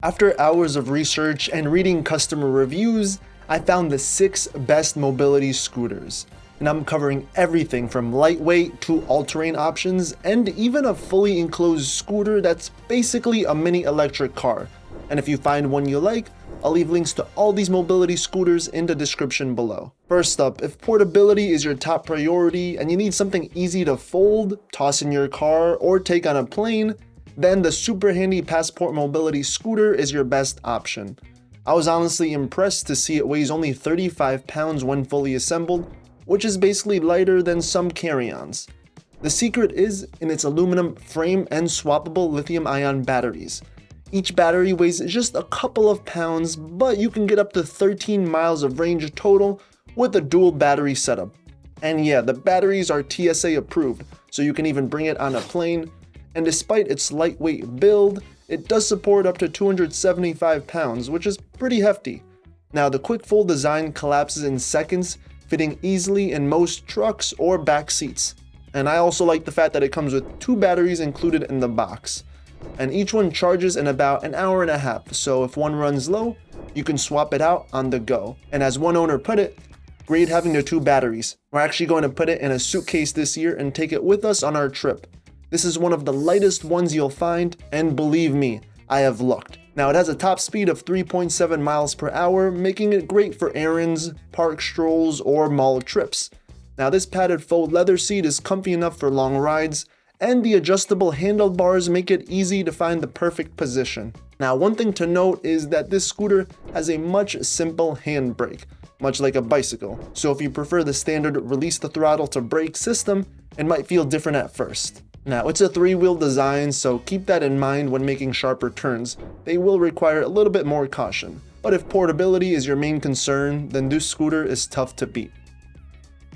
After hours of research and reading customer reviews, I found the 6 best mobility scooters. And I'm covering everything from lightweight to all-terrain options and even a fully enclosed scooter that's basically a mini electric car. And if you find one you like, I'll leave links to all these mobility scooters in the description below. First up, if portability is your top priority and you need something easy to fold, toss in your car, or take on a plane, then the super handy Passport mobility scooter is your best option. I was honestly impressed to see it weighs only 35 pounds when fully assembled, which is basically lighter than some carry-ons. The secret is in its aluminum frame and swappable lithium-ion batteries. Each battery weighs just a couple of pounds, but you can get up to 13 miles of range total with a dual battery setup. And yeah, the batteries are TSA approved, so you can even bring it on a plane. And despite its lightweight build, it does support up to 275 pounds, which is pretty hefty. Now, the quick fold design collapses in seconds, fitting easily in most trucks or back seats. And I also like the fact that it comes with 2 batteries included in the box. And each one charges in about an hour and a half, so if one runs low, you can swap it out on the go. And as one owner put it, great having the 2 batteries. We're actually going to put it in a suitcase this year and take it with us on our trip. This is one of the lightest ones you'll find, and believe me, I have looked. Now, it has a top speed of 3.7 miles per hour, making it great for errands, park strolls, or mall trips. Now, this padded faux leather seat is comfy enough for long rides, and the adjustable handlebars make it easy to find the perfect position. Now, one thing to note is that this scooter has a much simple handbrake, much like a bicycle. So if you prefer the standard release the throttle to brake system, it might feel different at first. Now, it's a 3-wheel design, so keep that in mind when making sharper turns. They will require a little bit more caution. But if portability is your main concern, then this scooter is tough to beat.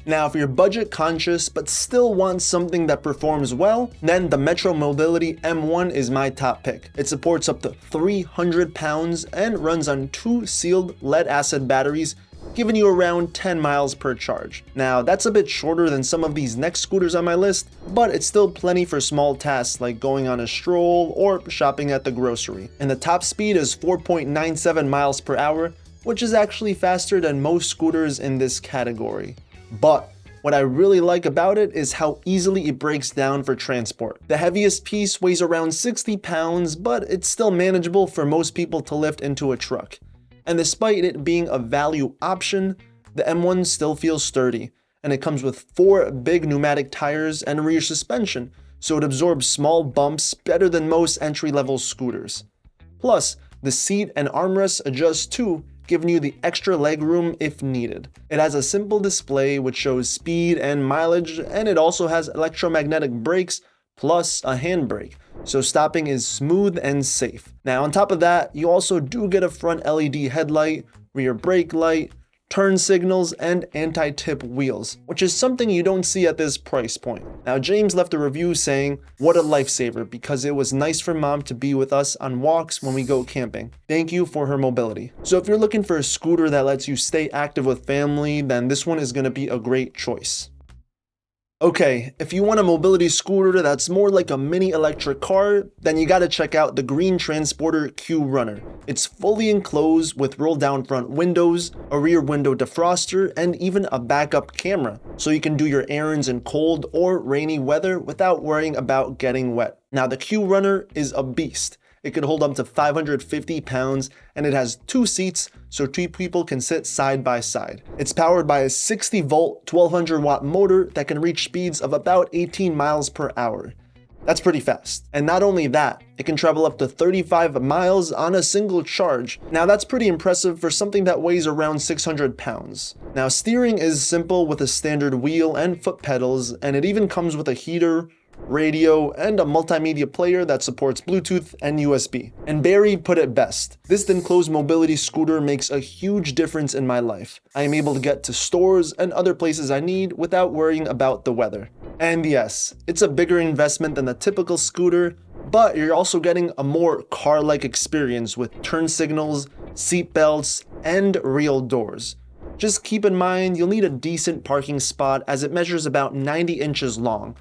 Now, if you're budget conscious but still want something that performs well, then the Metro Mobility M1 is my top pick. It supports up to 300 pounds and runs on 2 sealed lead-acid batteries, giving you around 10 miles per charge. Now, that's a bit shorter than some of these next scooters on my list, but it's still plenty for small tasks like going on a stroll or shopping at the grocery. And the top speed is 4.97 miles per hour, which is actually faster than most scooters in this category. But what I really like about it is how easily it breaks down for transport. The heaviest piece weighs around 60 pounds, but it's still manageable for most people to lift into a truck. And despite it being a value option, the M1 still feels sturdy, and it comes with 4 big pneumatic tires and rear suspension, so it absorbs small bumps better than most entry-level scooters. Plus, the seat and armrests adjust too, giving you the extra legroom if needed. It has a simple display which shows speed and mileage, and it also has electromagnetic brakes plus a handbrake, so stopping is smooth and safe. Now, on top of that, you also do get a front LED headlight, rear brake light, turn signals, and anti-tip wheels, which is something you don't see at this price point. Now, James left a review saying, "What a lifesaver, because it was nice for mom to be with us on walks when we go camping. Thank you for her mobility." So if you're looking for a scooter that lets you stay active with family, then this one is going to be a great choice. Okay, if you want a mobility scooter that's more like a mini electric car, then you gotta check out the Green Transporter Q Runner. It's fully enclosed with roll down front windows, a rear window defroster, and even a backup camera, so you can do your errands in cold or rainy weather without worrying about getting wet. Now, the Q Runner is a beast. It can hold up to 550 pounds, and it has 2 seats, so 2 people can sit side by side. It's powered by a 60-volt, 1200-watt motor that can reach speeds of about 18 miles per hour. That's pretty fast. And not only that, it can travel up to 35 miles on a single charge. Now, that's pretty impressive for something that weighs around 600 pounds. Now, steering is simple with a standard wheel and foot pedals, and it even comes with a heater, radio, and a multimedia player that supports Bluetooth and USB. And Barry put it best: "This enclosed mobility scooter makes a huge difference in my life. I am able to get to stores and other places I need without worrying about the weather." And yes, it's a bigger investment than the typical scooter, but you're also getting a more car-like experience with turn signals, seat belts, and real doors. Just keep in mind you'll need a decent parking spot as it measures about 90 inches long.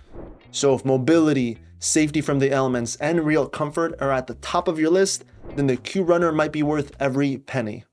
So if mobility, safety from the elements, and real comfort are at the top of your list, then the Q Runner might be worth every penny.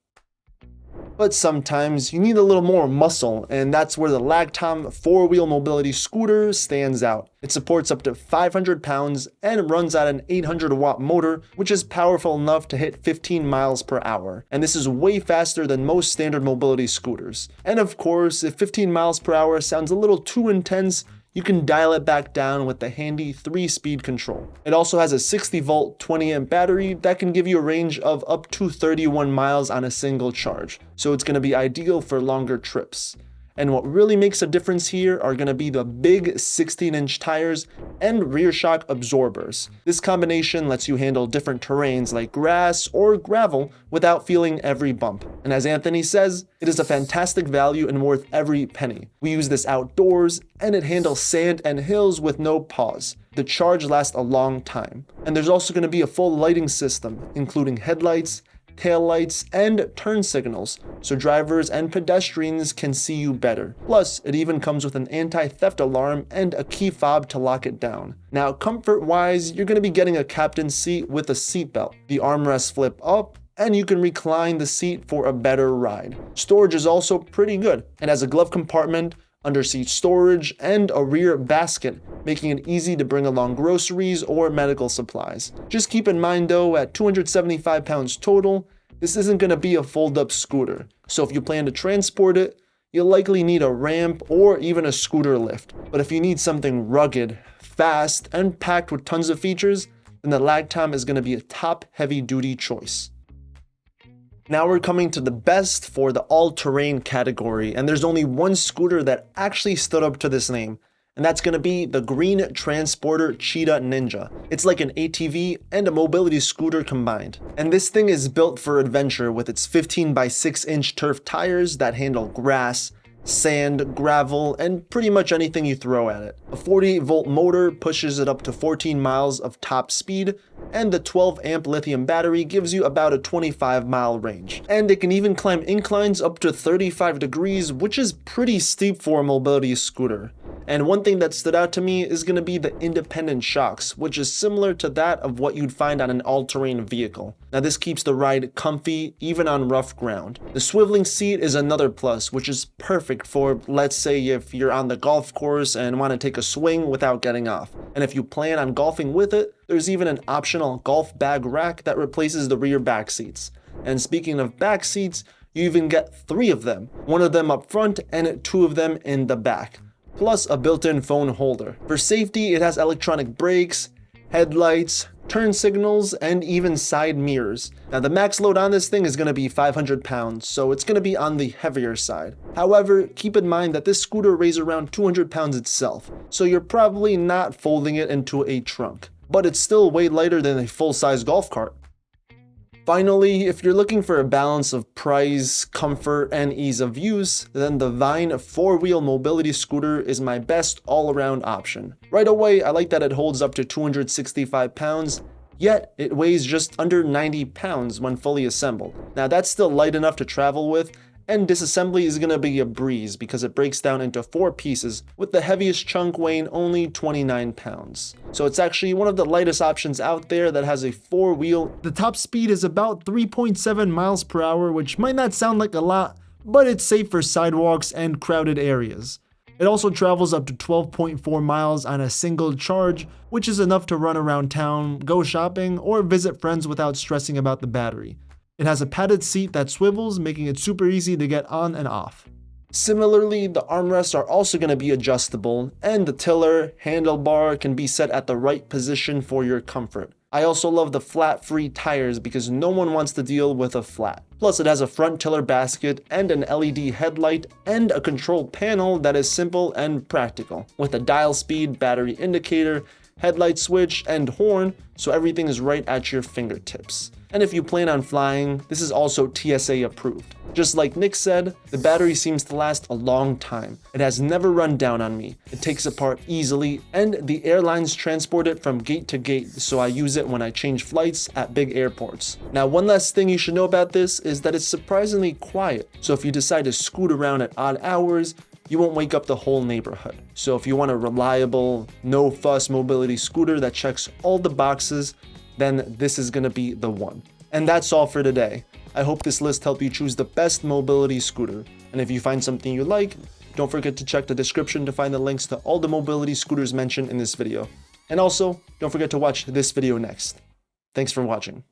But sometimes you need a little more muscle, and that's where the Lagtom 4-wheel mobility scooter stands out. It supports up to 500 pounds and runs at an 800-watt motor, which is powerful enough to hit 15 miles per hour. And this is way faster than most standard mobility scooters. And of course, if 15 miles per hour sounds a little too intense, you can dial it back down with the handy 3-speed control. It also has a 60-volt 20-amp battery that can give you a range of up to 31 miles on a single charge, so it's going to be ideal for longer trips. And what really makes a difference here are going to be the big 16-inch tires and rear shock absorbers. This combination lets you handle different terrains like grass or gravel without feeling every bump. And as Anthony says, it is a fantastic value and worth every penny. We use this outdoors, and it handles sand and hills with no pause. The charge lasts a long time. And there's also going to be a full lighting system, including headlights, taillights, and turn signals, so drivers and pedestrians can see you better. Plus, it even comes with an anti-theft alarm and a key fob to lock it down. Now, comfort-wise, you're going to be getting a captain's seat with a seatbelt. The armrests flip up, and you can recline the seat for a better ride. Storage is also pretty good. It has a glove compartment, under-seat storage, and a rear basket, making it easy to bring along groceries or medical supplies. Just keep in mind though, at 275 pounds total, this isn't going to be a fold-up scooter. So if you plan to transport it, you'll likely need a ramp or even a scooter lift. But if you need something rugged, fast, and packed with tons of features, then the Lagtom is going to be a top heavy-duty choice. Now we're coming to the best for the all-terrain category, and there's only one scooter that actually stood up to this name, and that's going to be the Green Transporter Cheeta Ninja. It's like an ATV and a mobility scooter combined. And this thing is built for adventure with its 15 by 6 inch turf tires that handle grass, sand, gravel, and pretty much anything you throw at it. A 48-volt motor pushes it up to 14 miles of top speed, and the 12-amp lithium battery gives you about a 25-mile range. And it can even climb inclines up to 35 degrees, which is pretty steep for a mobility scooter. And one thing that stood out to me is going to be the independent shocks, which is similar to that of what you'd find on an all-terrain vehicle. Now this keeps the ride comfy, even on rough ground. The swiveling seat is another plus, which is perfect for, let's say, if you're on the golf course and want to take a swing without getting off. And if you plan on golfing with it, there's even an optional golf bag rack that replaces the rear back seats. And speaking of back seats, you even get 3 of them, 1 of them up front and 2 of them in the back, plus a built-in phone holder. For safety, it has electronic brakes, headlights, turn signals, and even side mirrors. Now the max load on this thing is going to be 500 pounds, so it's going to be on the heavier side. However, keep in mind that this scooter weighs around 200 pounds itself, so you're probably not folding it into a trunk. But it's still way lighter than a full-size golf cart. Finally, if you're looking for a balance of price, comfort, and ease of use, then the Vine 4-wheel mobility scooter is my best all-around option. Right away, I like that it holds up to 265 pounds, yet it weighs just under 90 pounds when fully assembled. Now that's still light enough to travel with, and disassembly is going to be a breeze because it breaks down into 4 pieces, with the heaviest chunk weighing only 29 pounds. So it's actually one of the lightest options out there that has a 4-wheel. The top speed is about 3.7 miles per hour, which might not sound like a lot, but it's safe for sidewalks and crowded areas. It also travels up to 12.4 miles on a single charge, which is enough to run around town, go shopping, or visit friends without stressing about the battery. It has a padded seat that swivels, making it super easy to get on and off. Similarly, the armrests are also going to be adjustable, and the tiller, handlebar can be set at the right position for your comfort. I also love the flat-free tires because no one wants to deal with a flat. Plus, it has a front tiller basket and an LED headlight and a control panel that is simple and practical, with a dial speed, battery indicator, headlight switch, and horn, so everything is right at your fingertips. And if you plan on flying, this is also TSA approved. Just like Nick said, the battery seems to last a long time. It has never run down on me. It takes apart easily, and the airlines transport it from gate to gate, so I use it when I change flights at big airports. Now, one last thing you should know about this is that it's surprisingly quiet, so if you decide to scoot around at odd hours, you won't wake up the whole neighborhood. So if you want a reliable, no-fuss mobility scooter that checks all the boxes, then this is gonna be the one. And that's all for today. I hope this list helped you choose the best mobility scooter. And if you find something you like, don't forget to check the description to find the links to all the mobility scooters mentioned in this video. And also, don't forget to watch this video next. Thanks for watching.